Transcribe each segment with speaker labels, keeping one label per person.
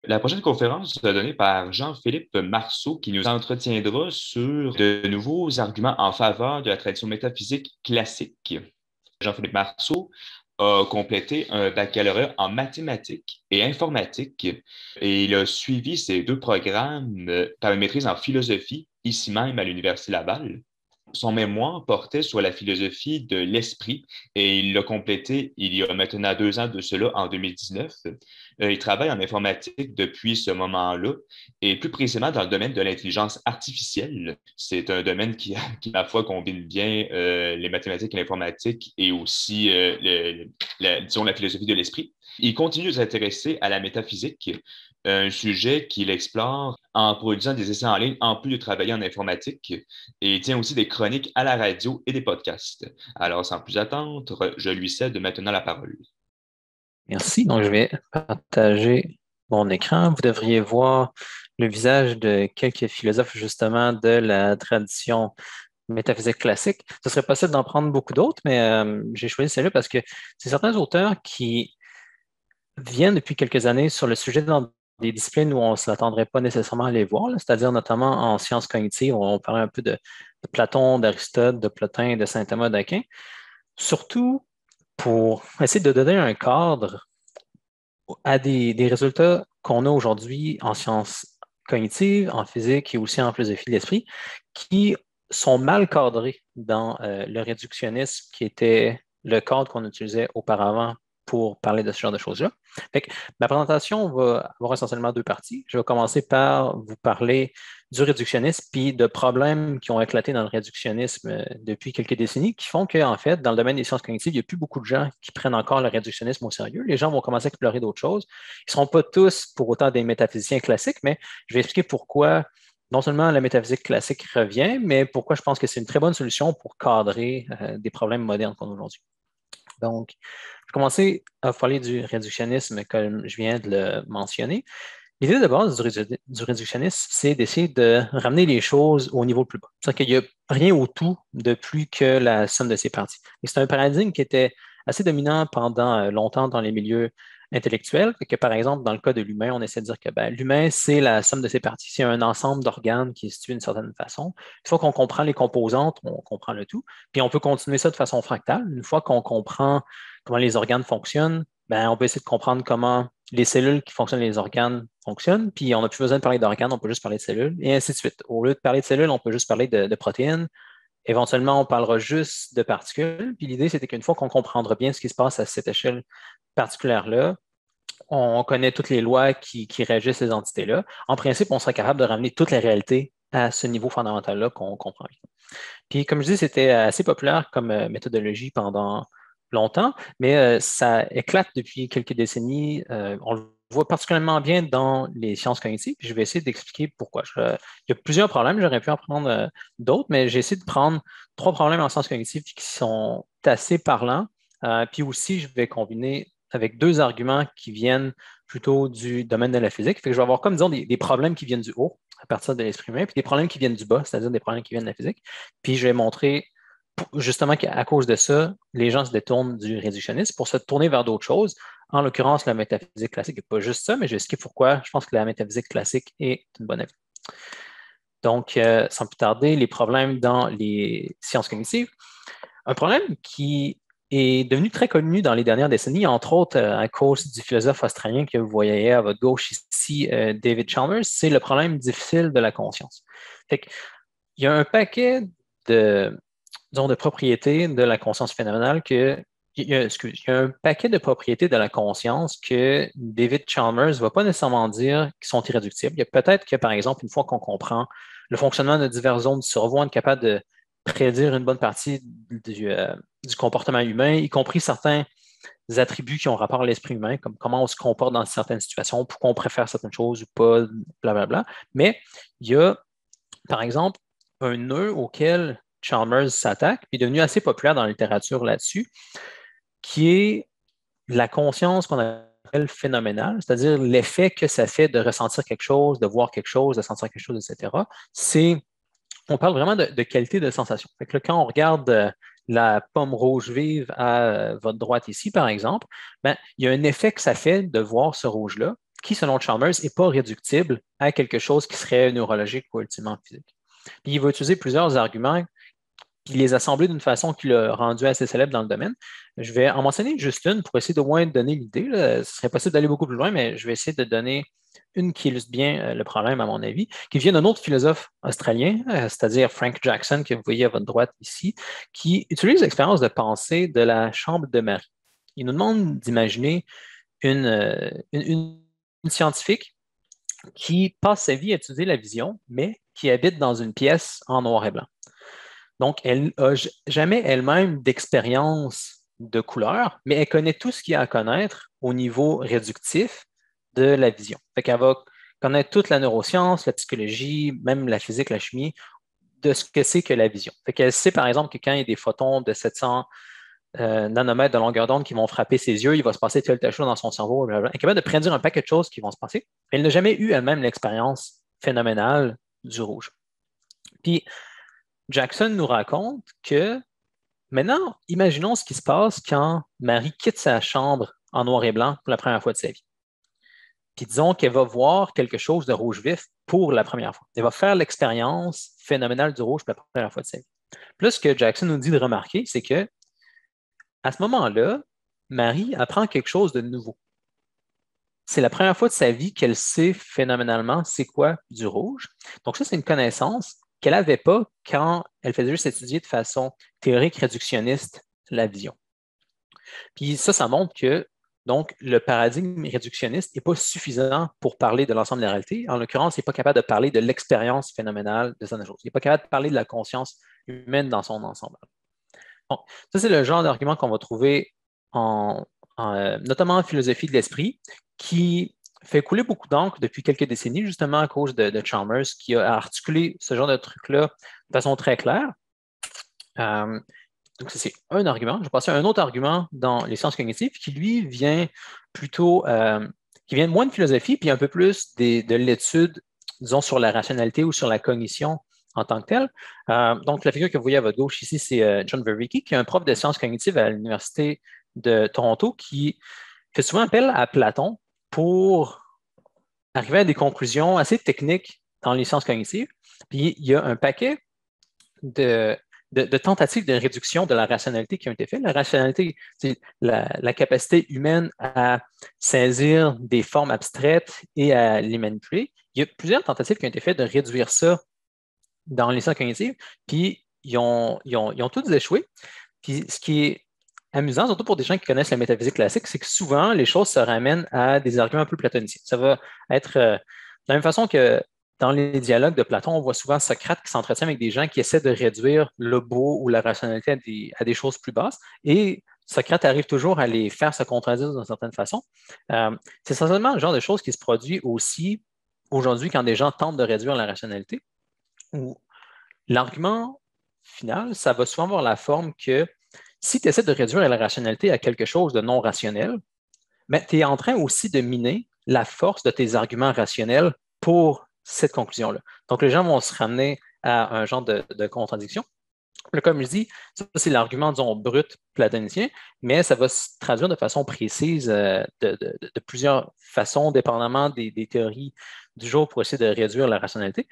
Speaker 1: La prochaine conférence sera donnée par Jean-Philippe Marceau qui nous entretiendra sur de nouveaux arguments en faveur de la tradition métaphysique classique. Jean-Philippe Marceau a complété un baccalauréat en mathématiques et informatique et il a suivi ces deux programmes par une maîtrise en philosophie, ici même à l'Université Laval. Son mémoire portait sur la philosophie de l'esprit et il l'a complété il y a maintenant 2 ans de cela, en 2019. Il travaille en informatique depuis ce moment-là et plus précisément dans le domaine de l'intelligence artificielle. C'est un domaine qui à la fois, combine bien les mathématiques et l'informatique et aussi, disons, la philosophie de l'esprit. Il continue de s'intéresser à la métaphysique, un sujet qu'il explore en produisant des essais en ligne en plus de travailler en informatique et il tient aussi des chroniques à la radio et des podcasts. Alors, sans plus attendre, je lui cède maintenant la parole.
Speaker 2: Merci. Donc, je vais partager mon écran. Vous devriez voir le visage de quelques philosophes, justement, de la tradition métaphysique classique. Ce serait possible d'en prendre beaucoup d'autres, mais j'ai choisi celle-là parce que c'est certains auteurs qui viennent depuis quelques années sur le sujet dans des disciplines où on ne s'attendrait pas nécessairement à les voir, là, c'est-à-dire notamment en sciences cognitives, où on parlait un peu de Platon, d'Aristote, de Plotin, de saint Thomas d'Aquin, surtout pour essayer de donner un cadre à des résultats qu'on a aujourd'hui en sciences cognitives, en physique et aussi en philosophie de l'esprit, qui sont mal cadrés dans le réductionnisme qui était le cadre qu'on utilisait auparavant pour parler de ce genre de choses-là. Fait que ma présentation va avoir essentiellement deux parties. Je vais commencer par vous parler du réductionnisme puis de problèmes qui ont éclaté dans le réductionnisme depuis quelques décennies qui font qu'en fait, dans le domaine des sciences cognitives, il n'y a plus beaucoup de gens qui prennent encore le réductionnisme au sérieux. Les gens vont commencer à explorer d'autres choses. Ils ne seront pas tous pour autant des métaphysiciens classiques, mais je vais expliquer pourquoi non seulement la métaphysique classique revient, mais pourquoi je pense que c'est une très bonne solution pour cadrer des problèmes modernes qu'on a aujourd'hui. Donc, je vais commencer à vous parler du réductionnisme comme je viens de le mentionner. L'idée de base du réductionnisme, c'est d'essayer de ramener les choses au niveau le plus bas. C'est-à-dire qu'il n'y a rien au tout de plus que la somme de ses parties. Et c'est un paradigme qui était assez dominant pendant longtemps dans les milieux intellectuels. Que, par exemple, dans le cas de l'humain, on essaie de dire que ben, l'humain, c'est la somme de ses parties. C'est un ensemble d'organes qui est situé d'une certaine façon. Une fois qu'on comprend les composantes, on comprend le tout. Puis on peut continuer ça de façon fractale. Une fois qu'on comprend comment les organes fonctionnent, ben, on peut essayer de comprendre comment les cellules qui fonctionnent les organes fonctionnent, puis on n'a plus besoin de parler d'organes, on peut juste parler de cellules, et ainsi de suite. Au lieu de parler de cellules, on peut juste parler de protéines. Éventuellement, on parlera juste de particules. Puis l'idée, c'était qu'une fois qu'on comprendra bien ce qui se passe à cette échelle particulière-là, on connaît toutes les lois qui régissent ces entités-là. En principe, on sera capable de ramener toute la réalité à ce niveau fondamental-là qu'on comprend bien. Puis, comme je dis, c'était assez populaire comme méthodologie pendant longtemps, mais ça éclate depuis quelques décennies. On le voit particulièrement bien dans les sciences cognitives. Puis je vais essayer d'expliquer pourquoi. Il y a plusieurs problèmes, j'aurais pu en prendre d'autres, mais j'ai essayé de prendre trois problèmes en sciences cognitives qui sont assez parlants. Puis aussi, je vais combiner avec deux arguments qui viennent plutôt du domaine de la physique. Fait que je vais avoir comme, disons, des problèmes qui viennent du haut, à partir de l'esprit humain, puis des problèmes qui viennent du bas, c'est-à-dire des problèmes qui viennent de la physique. Puis je vais montrer justement qu'à cause de ça, les gens se détournent du réductionnisme pour se tourner vers d'autres choses. En l'occurrence, la métaphysique classique n'est pas juste ça, mais je vais expliquer pourquoi je pense que la métaphysique classique est une bonne avis. Donc, sans plus tarder, les problèmes dans les sciences cognitives. Un problème qui est devenu très connu dans les dernières décennies, entre autres à cause du philosophe australien que vous voyez à votre gauche ici, David Chalmers, c'est le problème difficile de la conscience. Fait que, il y a un paquet de, disons, de propriétés de la conscience phénoménale il y a un paquet de propriétés de la conscience que David Chalmers ne va pas nécessairement dire qui sont irréductibles. Il y a peut-être que, par exemple, une fois qu'on comprend le fonctionnement de diverses zones du cerveau, on est capable de prédire une bonne partie du comportement humain, y compris certains attributs qui ont rapport à l'esprit humain, comme comment on se comporte dans certaines situations, pourquoi on préfère certaines choses ou pas, blablabla. Mais il y a, par exemple, un nœud auquel Chalmers s'attaque, qui est devenu assez populaire dans la littérature là-dessus, qui est la conscience qu'on appelle phénoménale, c'est-à-dire l'effet que ça fait de ressentir quelque chose, de voir quelque chose, de sentir quelque chose, etc. On parle vraiment de qualité de sensation. Fait que là, quand on regarde la pomme rouge vive à votre droite ici, par exemple, ben, il y a un effet que ça fait de voir ce rouge-là. qui, selon Chalmers, n'est pas réductible à quelque chose qui serait neurologique ou ultimement physique. Puis il va utiliser plusieurs arguments, puis les assembler d'une façon qui l'a rendu assez célèbre dans le domaine. Je vais en mentionner juste une pour essayer de moins donner l'idée. Ce serait possible d'aller beaucoup plus loin, mais je vais essayer de donner une qui illustre bien le problème, à mon avis, qui vient d'un autre philosophe australien, c'est-à-dire Frank Jackson, que vous voyez à votre droite ici, qui utilise l'expérience de pensée de la chambre de Marie. Il nous demande d'imaginer une scientifique qui passe sa vie à étudier la vision, mais qui habite dans une pièce en noir et blanc. Donc, elle n'a jamais elle-même d'expérience de couleur, mais elle connaît tout ce qu'il y a à connaître au niveau réductif de la vision. Fait qu'elle va connaître toute la neuroscience, la psychologie, même la physique, la chimie, de ce que c'est que la vision. Fait qu'elle sait, par exemple, que quand il y a des photons de 700 nanomètres de longueur d'onde qui vont frapper ses yeux, il va se passer telle chose dans son cerveau, blablabla. Elle est capable de prédire un paquet de choses qui vont se passer. Elle n'a jamais eu elle-même l'expérience phénoménale du rouge. Puis, Jackson nous raconte que maintenant, imaginons ce qui se passe quand Marie quitte sa chambre en noir et blanc pour la première fois de sa vie. Puis disons qu'elle va voir quelque chose de rouge vif pour la première fois. Elle va faire l'expérience phénoménale du rouge pour la première fois de sa vie. Puis là, ce que Jackson nous dit de remarquer, c'est que à ce moment-là, Marie apprend quelque chose de nouveau. C'est la première fois de sa vie qu'elle sait phénoménalement c'est quoi du rouge. Donc ça, c'est une connaissance qu'elle n'avait pas quand elle faisait juste étudier de façon théorique réductionniste la vision. Puis ça montre que donc, le paradigme réductionniste n'est pas suffisant pour parler de l'ensemble de la réalité. En l'occurrence, il n'est pas capable de parler de l'expérience phénoménale de certaines choses. Il n'est pas capable de parler de la conscience humaine dans son ensemble. Bon, ça, c'est le genre d'argument qu'on va trouver notamment en philosophie de l'esprit, qui fait couler beaucoup d'encre depuis quelques décennies, justement à cause de Chalmers, qui a articulé ce genre de truc-là de façon très claire. Donc, c'est un argument. Je vais passer à un autre argument dans les sciences cognitives qui, lui, vient plutôt, qui vient moins de philosophie, puis un peu plus de l'étude, disons, sur la rationalité ou sur la cognition en tant que telle. Donc, la figure que vous voyez à votre gauche ici, c'est John Vervaeke, qui est un prof de sciences cognitives à l'Université de Toronto, qui fait souvent appel à Platon pour arriver à des conclusions assez techniques dans les sciences cognitives. Puis, il y a un paquet de tentatives de réduction de la rationalité qui ont été faites. La rationalité, c'est la capacité humaine à saisir des formes abstraites et à les manipuler. Il y a plusieurs tentatives qui ont été faites de réduire ça dans les sciences cognitives, puis ils ont tous échoué. Puis ce qui est amusant, surtout pour des gens qui connaissent la métaphysique classique, c'est que souvent, les choses se ramènent à des arguments un peu platoniciens. Ça va être de la même façon que dans les dialogues de Platon, on voit souvent Socrate qui s'entretient avec des gens qui essaient de réduire le beau ou la rationalité à des choses plus basses. Et Socrate arrive toujours à les faire se contredire d'une certaine façon. C'est essentiellement le genre de choses qui se produit aussi aujourd'hui quand des gens tentent de réduire la rationalité. Où l'argument final, ça va souvent avoir la forme que si tu essaies de réduire la rationalité à quelque chose de non rationnel, tu es en train aussi de miner la force de tes arguments rationnels pour cette conclusion-là. Donc, les gens vont se ramener à un genre de contradiction. Là, comme je dis, ça, c'est l'argument, disons, brut platonicien, mais ça va se traduire de façon précise de plusieurs façons, dépendamment des théories du jour pour essayer de réduire la rationalité.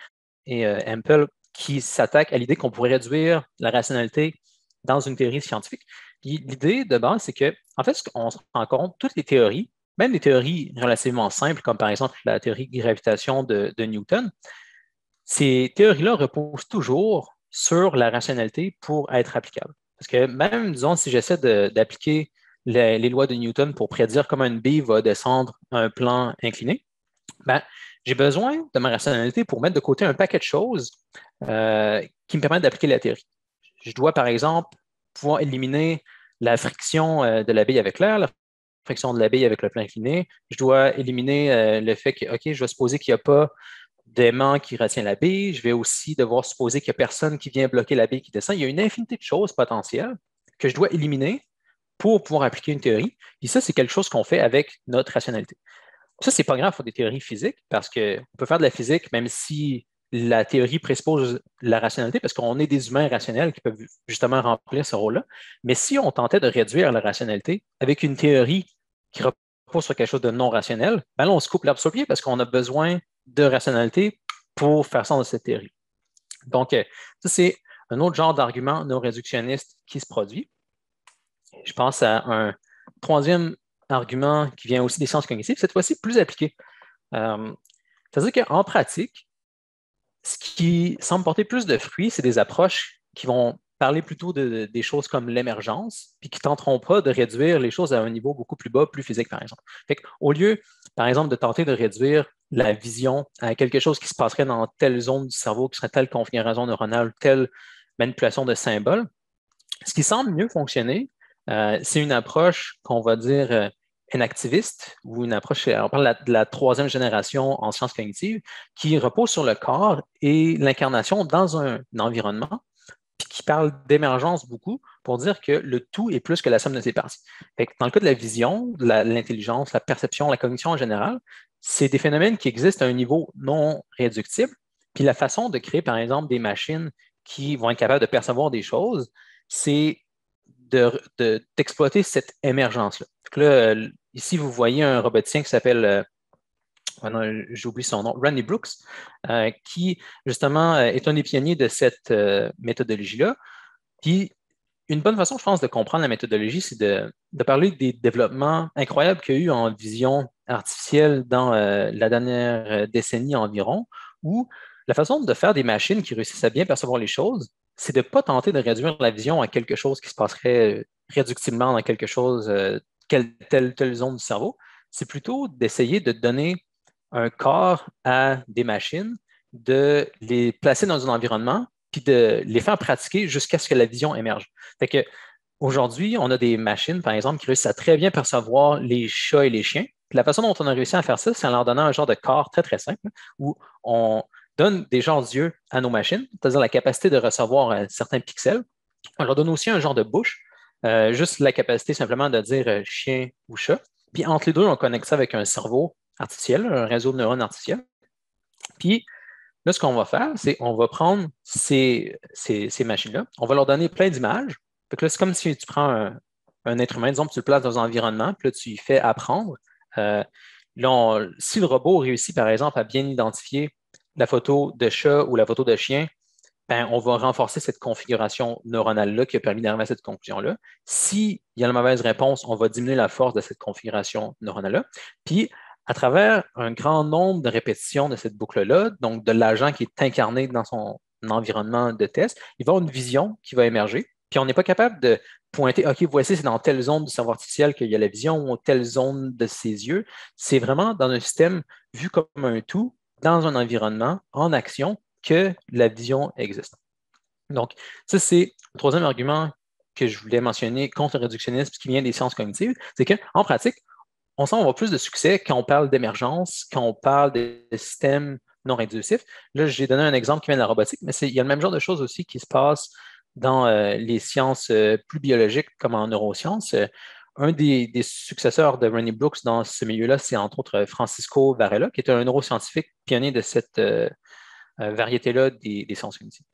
Speaker 2: Et Hempel qui s'attaque à l'idée qu'on pourrait réduire la rationalité dans une théorie scientifique. Puis l'idée de base, c'est que, en fait, on se rend compte, toutes les théories, même des théories relativement simples, comme par exemple la théorie de gravitation de Newton, ces théories-là reposent toujours sur la rationalité pour être applicables. Parce que même, disons, si j'essaie d'appliquer les lois de Newton pour prédire comment une bille va descendre un plan incliné, j'ai besoin de ma rationalité pour mettre de côté un paquet de choses qui me permettent d'appliquer la théorie. Je dois, par exemple, pouvoir éliminer la friction de la bille avec l'air, la friction de la bille avec le plan incliné. Je dois éliminer le fait que, OK, je vais supposer qu'il n'y a pas d'aimant qui retient la bille. Je vais aussi devoir supposer qu'il n'y a personne qui vient bloquer la bille qui descend. Il y a une infinité de choses potentielles que je dois éliminer pour pouvoir appliquer une théorie. Et ça, c'est quelque chose qu'on fait avec notre rationalité. Ça, c'est pas grave pour des théories physiques parce qu'on peut faire de la physique même si la théorie présuppose la rationalité parce qu'on est des humains rationnels qui peuvent justement remplir ce rôle-là. Mais si on tentait de réduire la rationalité avec une théorie qui repose sur quelque chose de non rationnel, ben là, on se coupe l'herbe sur le pied parce qu'on a besoin de rationalité pour faire sens de cette théorie. Donc, ça, c'est un autre genre d'argument non réductionniste qui se produit. Je pense à un troisième argument qui vient aussi des sciences cognitives, cette fois-ci plus appliqué. C'est-à-dire qu'en pratique, ce qui semble porter plus de fruits, c'est des approches qui vont parler plutôt des choses comme l'émergence, puis qui ne tenteront pas de réduire les choses à un niveau beaucoup plus bas, plus physique, par exemple. Au lieu, par exemple, de tenter de réduire la vision à quelque chose qui se passerait dans telle zone du cerveau, qui serait telle configuration neuronale, telle manipulation de symboles, ce qui semble mieux fonctionner, c'est une approche qu'on va dire inactiviste, ou une approche, on parle de la troisième génération en sciences cognitives, qui repose sur le corps et l'incarnation dans un environnement, puis qui parle d'émergence beaucoup pour dire que le tout est plus que la somme de ses parties. Dans le cas de la vision, de l'intelligence, la perception, la cognition en général, c'est des phénomènes qui existent à un niveau non réductible. Puis la façon de créer, par exemple, des machines qui vont être capables de percevoir des choses, c'est d'exploiter cette émergence-là. Là, ici, vous voyez un roboticien qui s'appelle j'oublie son nom, Randy Brooks, qui justement est un des pionniers de cette méthodologie-là. Puis, une bonne façon, je pense, de comprendre la méthodologie, c'est de parler des développements incroyables qu'il y a eu en vision artificielle dans la dernière décennie environ, où la façon de faire des machines qui réussissent à bien percevoir les choses, c'est de ne pas tenter de réduire la vision à quelque chose qui se passerait réductiblement dans quelque chose, telle zone du cerveau. C'est plutôt d'essayer de donner un corps à des machines, de les placer dans un environnement, puis de les faire pratiquer jusqu'à ce que la vision émerge. Fait que aujourd'hui, on a des machines, par exemple, qui réussissent à très bien percevoir les chats et les chiens. Puis la façon dont on a réussi à faire ça, c'est en leur donnant un genre de corps très, très simple, où on donne des genres d'yeux à nos machines, c'est-à-dire la capacité de recevoir certains pixels. On leur donne aussi un genre de bouche, juste la capacité simplement de dire chien ou chat. Puis entre les deux, on connecte ça avec un cerveau artificiel, un réseau de neurones artificiels. Puis là, ce qu'on va faire, c'est qu'on va prendre ces machines-là, on va leur donner plein d'images. Fait que là, c'est comme si tu prends un être humain, disons, que tu le places dans un environnement, puis là, tu lui fais apprendre. Si le robot réussit, par exemple, à bien identifier la photo de chat ou la photo de chien, ben, on va renforcer cette configuration neuronale-là qui a permis d'arriver à cette conclusion-là. S'il y a la mauvaise réponse, on va diminuer la force de cette configuration neuronale-là. Puis, à travers un grand nombre de répétitions de cette boucle-là, donc de l'agent qui est incarné dans son environnement de test, il va y avoir une vision qui va émerger. Puis on n'est pas capable de pointer, OK, voici, c'est dans telle zone du cerveau artificiel qu'il y a la vision ou telle zone de ses yeux. C'est vraiment dans un système vu comme un tout, dans un environnement, en action, que la vision existe. Donc, ça, c'est le troisième argument que je voulais mentionner contre le réductionnisme qui vient des sciences cognitives, c'est qu'en pratique, on sent qu'on va plus de succès quand on parle d'émergence, quand on parle de systèmes non réductifs. Là, j'ai donné un exemple qui vient de la robotique, mais il y a le même genre de choses aussi qui se passent dans les sciences plus biologiques comme en neurosciences. Un des successeurs de Randy Brooks dans ce milieu-là, c'est entre autres Francisco Varela, qui est un neuroscientifique pionnier de cette variété-là des sciences cognitives.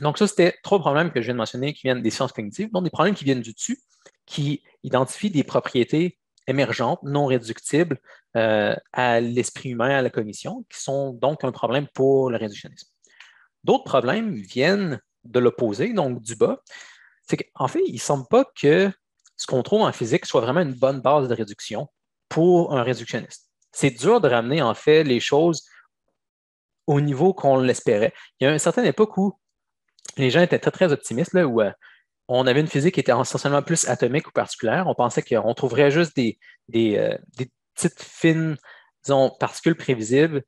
Speaker 2: Donc, ça, c'était trois problèmes que je viens de mentionner qui viennent des sciences cognitives, donc des problèmes qui viennent du dessus, qui identifient des propriétés émergentes, non réductibles à l'esprit humain, à la cognition, qui sont donc un problème pour le réductionnisme. D'autres problèmes viennent de l'opposé, donc du bas. C'est qu'en fait, il ne semble pas que ce qu'on trouve en physique soit vraiment une bonne base de réduction pour un réductionniste. C'est dur de ramener, en fait, les choses au niveau qu'on l'espérait. Il y a une certaine époque où les gens étaient très, très optimistes, là, où on avait une physique qui était essentiellement plus atomique ou particulière. On pensait qu'on trouverait juste des petites fines, disons, particules prévisibles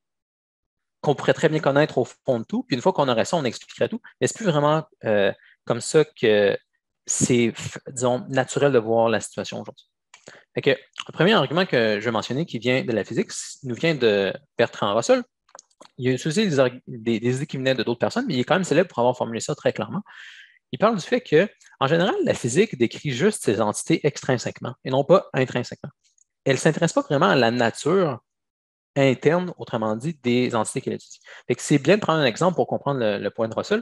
Speaker 2: qu'on pourrait très bien connaître au fond de tout. Puis une fois qu'on aurait ça, on expliquerait tout. Mais c'est plus vraiment comme ça que c'est, disons, naturel de voir la situation aujourd'hui. Le premier argument que je vais mentionner qui vient de la physique nous vient de Bertrand Russell. Il a utilisé des idées qui venaient de d'autres personnes, mais il est quand même célèbre pour avoir formulé ça très clairement. Il parle du fait que, en général, la physique décrit juste ces entités extrinsèquement et non pas intrinsèquement. Elle ne s'intéresse pas vraiment à la nature interne, autrement dit, des entités qu'elle étudie. C'est bien de prendre un exemple pour comprendre le point de Russell.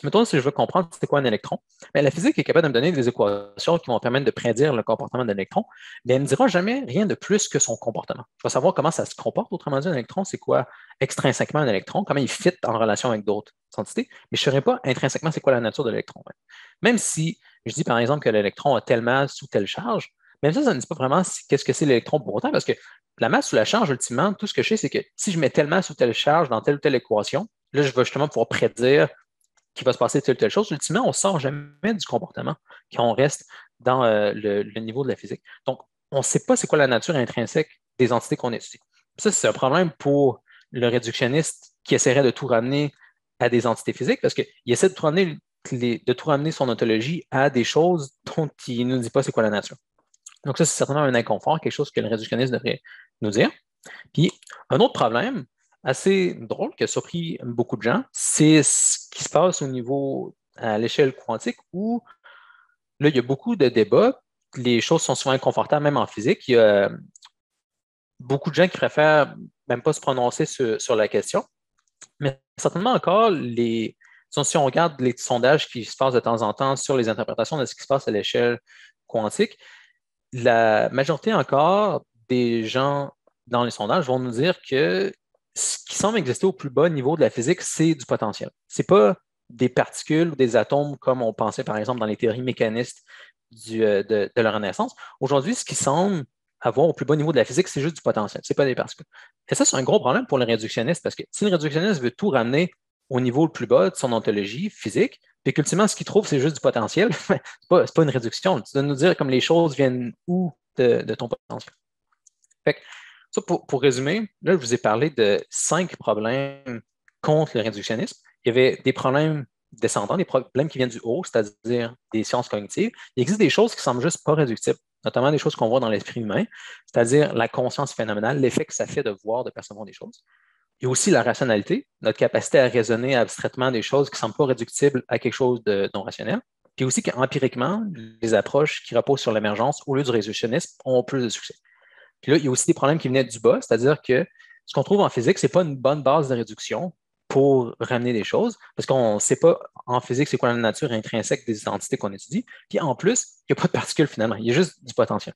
Speaker 2: Mettons, si je veux comprendre c'est quoi un électron, bien, la physique est capable de me donner des équations qui vont permettre de prédire le comportement d'un électron, mais elle ne me dira jamais rien de plus que son comportement. Je vais savoir comment ça se comporte, autrement dit, un électron, c'est quoi extrinsèquement un électron, comment il fit en relation avec d'autres entités, mais je ne saurais pas intrinsèquement c'est quoi la nature de l'électron. Même si je dis par exemple que l'électron a telle masse ou telle charge, même ça ne dit pas vraiment qu'est-ce que c'est l'électron pour autant, parce que la masse ou la charge, ultimement, tout ce que je sais, c'est que si je mets telle masse ou telle charge dans telle ou telle équation, là, je vais justement pouvoir prédire qu'il va se passer telle ou telle chose. Ultimement, on ne sort jamais du comportement quand on reste dans le niveau de la physique. Donc, on ne sait pas c'est quoi la nature intrinsèque des entités qu'on étudie. Ça, c'est un problème pour le réductionniste qui essaierait de tout ramener à des entités physiques parce qu'il essaie de tout ramener son ontologie à des choses dont il ne nous dit pas c'est quoi la nature. Donc, ça, c'est certainement un inconfort, quelque chose que le réductionniste devrait nous dire. Puis, un autre problème assez drôle qui a surpris beaucoup de gens, c'est ce qui se passe au niveau à l'échelle quantique où là, il y a beaucoup de débats. Les choses sont souvent inconfortables, même en physique. Il y a beaucoup de gens qui préfèrent même pas se prononcer sur la question. Mais certainement encore, si on regarde les sondages qui se passent de temps en temps sur les interprétations de ce qui se passe à l'échelle quantique, la majorité encore des gens dans les sondages vont nous dire que ce qui semble exister au plus bas niveau de la physique, c'est du potentiel. Ce n'est pas des particules ou des atomes comme on pensait par exemple dans les théories mécanistes de leur renaissance. Aujourd'hui, ce qui semble avoir au plus bas niveau de la physique, c'est juste du potentiel, ce n'est pas des particules. Et ça, c'est un gros problème pour le réductionniste parce que si le réductionniste veut tout ramener au niveau le plus bas de son ontologie physique, puis qu'ultimement, ce qu'il trouve, c'est juste du potentiel, c'est pas une réduction. Tu dois nous dire comme les choses viennent où de ton potentiel. Fait que, ça, pour résumer, là, je vous ai parlé de 5 problèmes contre le réductionnisme. Il y avait des problèmes descendants, des problèmes qui viennent du haut, c'est-à-dire des sciences cognitives. Il existe des choses qui semblent juste pas réductibles, notamment des choses qu'on voit dans l'esprit humain, c'est-à-dire la conscience phénoménale, l'effet que ça fait de voir, de percevoir des choses. Il y a aussi la rationalité, notre capacité à raisonner abstraitement des choses qui ne semblent pas réductibles à quelque chose de non rationnel. Puis aussi qu'empiriquement, les approches qui reposent sur l'émergence au lieu du réductionnisme ont plus de succès. Puis là, il y a aussi des problèmes qui venaient du bas, c'est-à-dire que ce qu'on trouve en physique, ce n'est pas une bonne base de réduction pour ramener des choses, parce qu'on ne sait pas en physique c'est quoi la nature intrinsèque des entités qu'on étudie. Puis en plus, il n'y a pas de particules finalement, il y a juste du potentiel.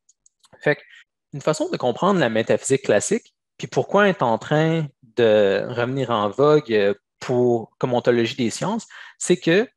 Speaker 2: Fait qu'une façon de comprendre la métaphysique classique, puis pourquoi elle est en train de revenir en vogue comme ontologie des sciences, c'est qu'elle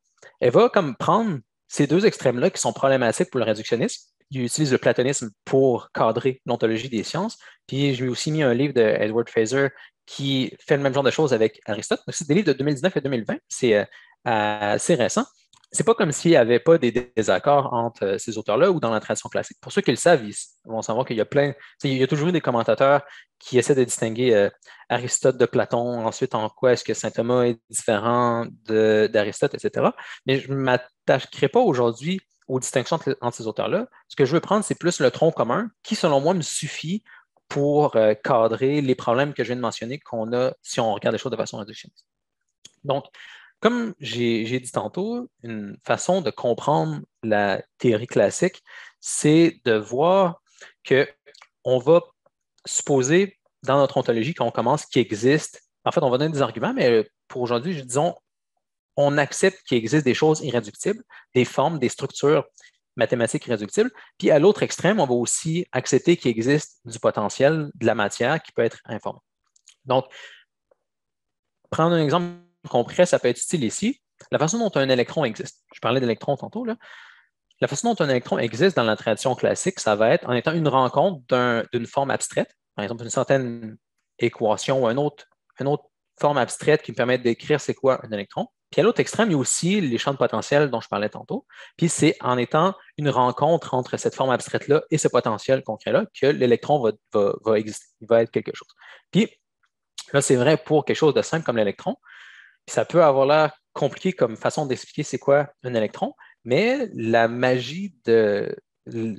Speaker 2: va comme prendre ces deux extrêmes-là qui sont problématiques pour le réductionnisme. Il utilise le platonisme pour cadrer l'ontologie des sciences. Puis je lui ai aussi mis un livre de Edward Fraser qui fait le même genre de choses avec Aristote. C'est des livres de 2019 et 2020. C'est assez récent. C'est pas comme s'il n'y avait pas des désaccords entre ces auteurs-là ou dans la tradition classique. Pour ceux qui le savent, ils vont savoir qu'il y a il y a toujours eu des commentateurs qui essaient de distinguer Aristote de Platon, ensuite en quoi est-ce que saint Thomas est différent d'Aristote, etc. Mais je ne m'attaquerai pas aujourd'hui aux distinctions entre ces auteurs-là. Ce que je veux prendre, c'est plus le tronc commun qui, selon moi, me suffit pour cadrer les problèmes que je viens de mentionner qu'on a si on regarde les choses de façon réductionniste. Donc, comme j'ai dit tantôt, une façon de comprendre la théorie classique, c'est de voir qu'on va supposer dans notre ontologie qu'on commence qu'il existe. En fait, on va donner des arguments, mais pour aujourd'hui, disons, on accepte qu'il existe des choses irréductibles, des formes, des structures mathématiques irréductibles. Puis à l'autre extrême, on va aussi accepter qu'il existe du potentiel, de la matière qui peut être informée. Donc, prendre un exemple concret, ça peut être utile ici. La façon dont un électron existe. Je parlais d'électrons tantôt, là. La façon dont un électron existe dans la tradition classique, ça va être en étant une rencontre d'une forme abstraite, par exemple une certaine équation ou une autre forme abstraite qui me permet d'écrire c'est quoi un électron. Puis à l'autre extrême, il y a aussi les champs de potentiel dont je parlais tantôt. Puis c'est en étant une rencontre entre cette forme abstraite-là et ce potentiel concret-là que l'électron va exister, il va être quelque chose. Puis là, c'est vrai pour quelque chose de simple comme l'électron. Puis ça peut avoir l'air compliqué comme façon d'expliquer c'est quoi un électron, mais la magie de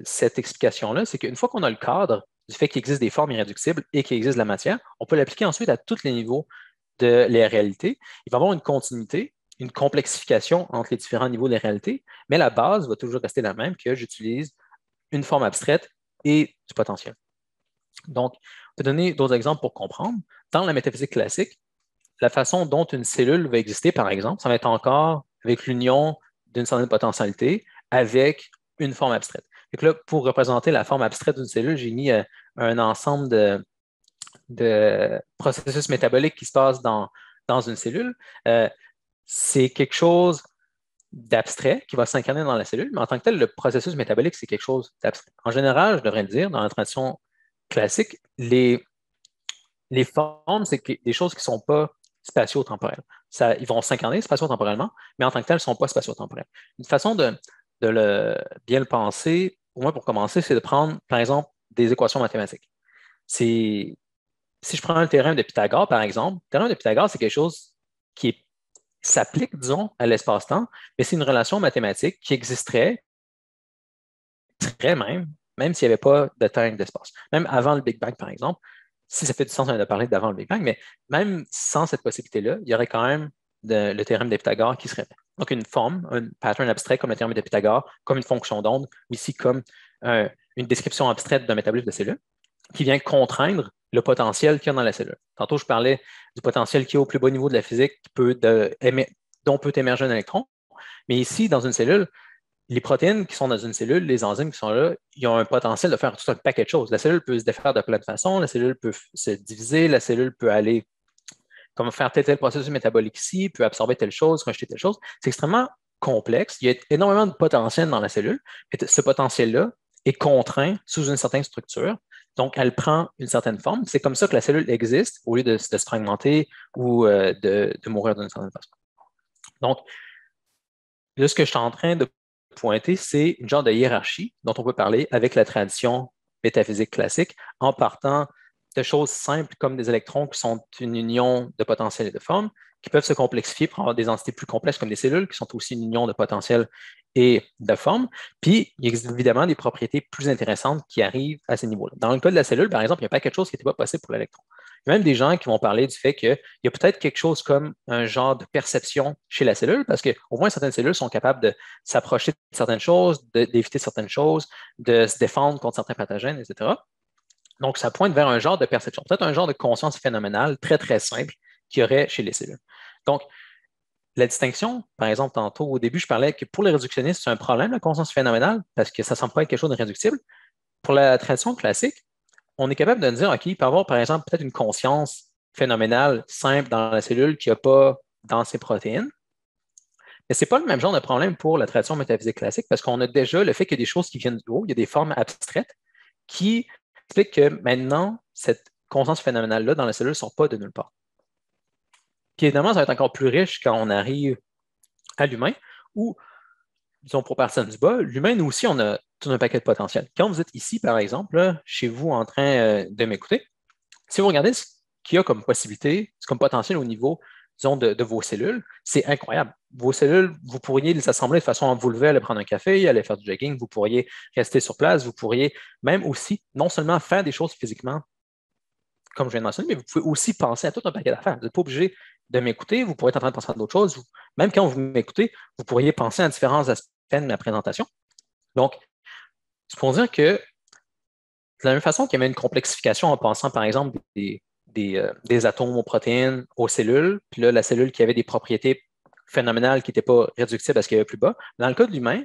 Speaker 2: cette explication-là, c'est qu'une fois qu'on a le cadre du fait qu'il existe des formes irréductibles et qu'il existe de la matière, on peut l'appliquer ensuite à tous les niveaux de la réalité. Il va y avoir une continuité, une complexification entre les différents niveaux de la réalité, mais la base va toujours rester la même, que j'utilise une forme abstraite et du potentiel. Donc, on peut donner d'autres exemples pour comprendre. Dans la métaphysique classique, la façon dont une cellule va exister, par exemple, ça va être encore avec l'union d'une certaine potentialité avec une forme abstraite. Donc là, pour représenter la forme abstraite d'une cellule, j'ai mis un ensemble de processus métaboliques qui se passent dans une cellule. C'est quelque chose d'abstrait qui va s'incarner dans la cellule, mais en tant que tel, le processus métabolique, c'est quelque chose d'abstrait. En général, je devrais le dire, dans la tradition classique, les formes, c'est des choses qui ne sont pas spatio-temporelles. Ils vont s'incarner spatio-temporellement, mais en tant que tel, ils ne sont pas spatio-temporels. Une façon de bien le penser, au moins pour commencer, c'est de prendre, par exemple, des équations mathématiques. Si je prends le théorème de Pythagore, par exemple, le théorème de Pythagore, c'est quelque chose qui s'applique, disons, à l'espace-temps, mais c'est une relation mathématique qui existerait très même s'il n'y avait pas de temps et d'espace. Même avant le Big Bang, par exemple, si ça fait du sens de parler d'avant le Big Bang, mais même sans cette possibilité-là, il y aurait quand même le théorème de Pythagore qui serait. Donc, une forme, un pattern abstrait comme le théorème de Pythagore, comme une fonction d'onde, ou ici comme une description abstraite d'un métabolisme de cellule, qui vient contraindre le potentiel qu'il y a dans la cellule. Tantôt, je parlais du potentiel qui est au plus bas niveau de la physique, dont peut émerger un électron. Mais ici, dans une cellule, les protéines qui sont dans une cellule, les enzymes qui sont là, ils ont un potentiel de faire tout un paquet de choses. La cellule peut se défaire de plein de façons, la cellule peut se diviser, la cellule peut aller comme faire tel processus métabolique ici, peut absorber telle chose, rejeter telle chose. C'est extrêmement complexe. Il y a énormément de potentiel dans la cellule. Et ce potentiel-là est contraint sous une certaine structure. Donc, elle prend une certaine forme. C'est comme ça que la cellule existe au lieu de se fragmenter ou de mourir d'une certaine façon. Donc, là, ce que je suis en train de pointer, c'est une genre de hiérarchie dont on peut parler avec la tradition métaphysique classique en partant de choses simples comme des électrons qui sont une union de potentiel et de forme, qui peuvent se complexifier pour avoir des entités plus complexes comme des cellules qui sont aussi une union de potentiel et de forme. Puis, il existe évidemment des propriétés plus intéressantes qui arrivent à ces niveaux-là. Dans le cas de la cellule, par exemple, il n'y a pas quelque chose qui n'était pas possible pour l'électron. Il y a même des gens qui vont parler du fait qu'il y a peut-être quelque chose comme un genre de perception chez la cellule, parce qu'au moins certaines cellules sont capables de s'approcher de certaines choses, d'éviter certaines choses, de se défendre contre certains pathogènes, etc. Donc, ça pointe vers un genre de perception, peut-être un genre de conscience phénoménale très, très simple qu'il y aurait chez les cellules. Donc, la distinction, par exemple, tantôt, au début, je parlais que pour les réductionnistes, c'est un problème, la conscience phénoménale, parce que ça ne semble pas être quelque chose de réductible. Pour la tradition classique, on est capable de dire, OK, il peut y avoir, par exemple, peut-être une conscience phénoménale simple dans la cellule qu'il n'y a pas dans ses protéines. Mais ce n'est pas le même genre de problème pour la tradition métaphysique classique, parce qu'on a déjà le fait qu'il y a des choses qui viennent du haut, il y a des formes abstraites qui expliquent que maintenant, cette conscience phénoménale-là dans la cellule ne sort pas de nulle part. Puis évidemment, ça va être encore plus riche quand on arrive à l'humain, où, disons, pour personne du bas, l'humain, nous aussi, on a tout un paquet de potentiel. Quand vous êtes ici, par exemple, là, chez vous en train de m'écouter, si vous regardez ce qu'il y a comme possibilité, comme potentiel au niveau, disons, de vos cellules, c'est incroyable. Vos cellules, vous pourriez les assembler de façon à vous lever, aller prendre un café, aller faire du jogging, vous pourriez rester sur place, vous pourriez même aussi, non seulement faire des choses physiquement, comme je viens de mentionner, mais vous pouvez aussi penser à tout un paquet d'affaires. Vous n'êtes pas obligé de m'écouter, vous pourriez être en train de penser à d'autres choses. Même quand vous m'écoutez, vous pourriez penser à différents aspects de ma présentation. Donc, c'est pour dire que de la même façon qu'il y avait une complexification en pensant, par exemple, des atomes aux protéines aux cellules, puis là, la cellule qui avait des propriétés phénoménales qui n'étaient pas réductibles à ce qu'il y avait plus bas. Dans le cas de l'humain,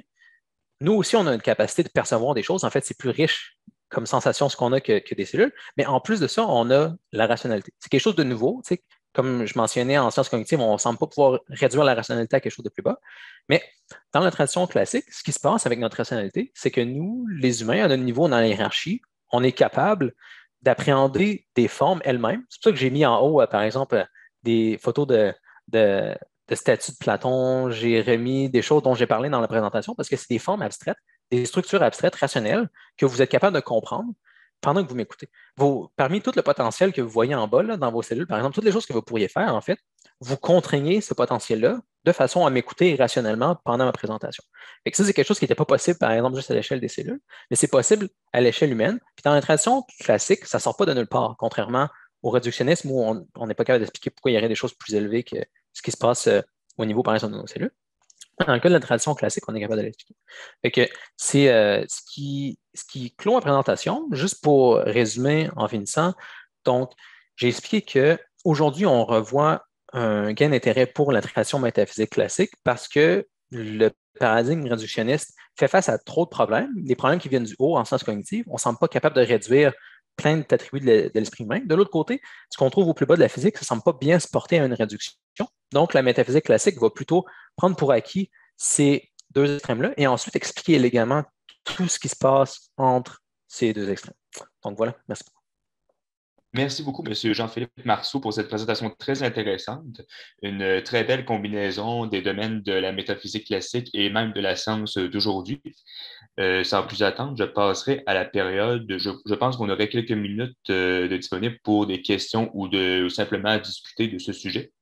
Speaker 2: nous aussi, on a une capacité de percevoir des choses. En fait, c'est plus riche comme sensation ce qu'on a que des cellules. Mais en plus de ça, on a la rationalité. C'est quelque chose de nouveau. Tu sais, comme je mentionnais en sciences cognitives, on ne semble pas pouvoir réduire la rationalité à quelque chose de plus bas. Mais dans la tradition classique, ce qui se passe avec notre rationalité, c'est que nous, les humains, à notre niveau dans la hiérarchie, on est capable d'appréhender des formes elles-mêmes. C'est pour ça que j'ai mis en haut, par exemple, des photos de statues de Platon. J'ai remis des choses dont j'ai parlé dans la présentation parce que c'est des formes abstraites, des structures abstraites rationnelles que vous êtes capable de comprendre pendant que vous m'écoutez. Parmi tout le potentiel que vous voyez en bas là, dans vos cellules, par exemple, toutes les choses que vous pourriez faire, en fait, vous contraignez ce potentiel-là de façon à m'écouter rationnellement pendant ma présentation. Et ça, c'est quelque chose qui n'était pas possible, par exemple, juste à l'échelle des cellules, mais c'est possible à l'échelle humaine. Puis dans la tradition classique, ça ne sort pas de nulle part, contrairement au réductionnisme où on n'est pas capable d'expliquer pourquoi il y aurait des choses plus élevées que ce qui se passe au niveau, par exemple, de nos cellules. Dans le cas de la tradition classique, on est capable de l'expliquer. Fait que c'est ce qui clôt ma présentation, juste pour résumer en finissant. Donc, j'ai expliqué qu'aujourd'hui, on revoit un gain d'intérêt pour la création métaphysique classique parce que le paradigme réductionniste fait face à trop de problèmes, des problèmes qui viennent du haut en sciences cognitives. On ne semble pas capable de réduire plein d'attributs de l'esprit humain. De l'autre côté, ce qu'on trouve au plus bas de la physique, ça ne semble pas bien se porter à une réduction. Donc, la métaphysique classique va plutôt prendre pour acquis ces deux extrêmes-là et ensuite expliquer élégamment tout ce qui se passe entre ces deux extrêmes. Donc voilà, merci beaucoup.
Speaker 1: Merci beaucoup, M. Jean-Philippe Marceau, pour cette présentation très intéressante. Une très belle combinaison des domaines de la métaphysique classique et même de la science d'aujourd'hui. Sans plus attendre, je passerai à la période. Je pense qu'on aurait quelques minutes de disponibles pour des questions ou de simplement discuter de ce sujet.